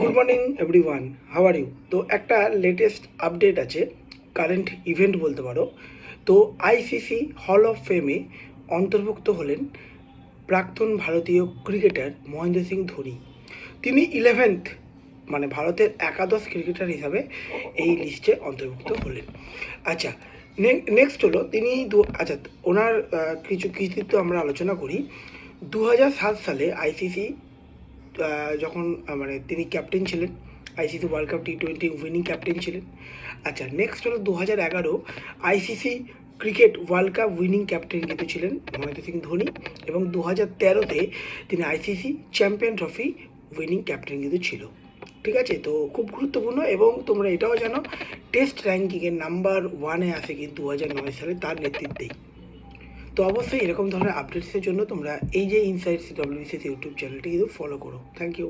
Good morning everyone, how are you? তো একটা latest update আছে, কারেন্ট ইভেন্ট বলতে পারো। তো আইসিসি হল অফ ফেমে অন্তর্ভুক্ত হলেন প্রাক্তন ভারতীয় ক্রিকেটার মহেন্দ্র সিং ধোনি। তিনি 11th মানে ভারতের একাদশ ক্রিকেটার হিসাবে এই লিস্টে অন্তর্ভুক্ত হলেন। আচ্ছা, নেক্সট হলো তিনি আচ্ছা, ওনার কিছু কৃতিত্ব আমরা আলোচনা করি। 2007 সালে আইসিসি যখন মানে তিনি ক্যাপ্টেন ছিলেন, ICC world cup T20 winning captain ছিলেন। আচ্ছা, নেক্সট হলো 2011 ICC cricket world cup winning captain কিন্তু ছিলেন মহেন্দ্র সিং ধোনি, এবং 2013-তে তিনি ICC champion trophy winning captain কিন্তু ছিল। ঠিক আছে, তো খুব গুরুত্বপূর্ণ। এবং তোমরা এটাও জানো, টেস্ট র্যাঙ্কিংয়ের নাম্বার 1-এ আসে কিন্তু 2009 সালে তার নেতৃত্বেই। তো অবশ্যই এরকম ধরনের আপডেটসের জন্য তোমরা এই যে ইনসাইড CWBCS ইউটিউব চ্যানেলটি কিন্তু ফলো করো। Thank you.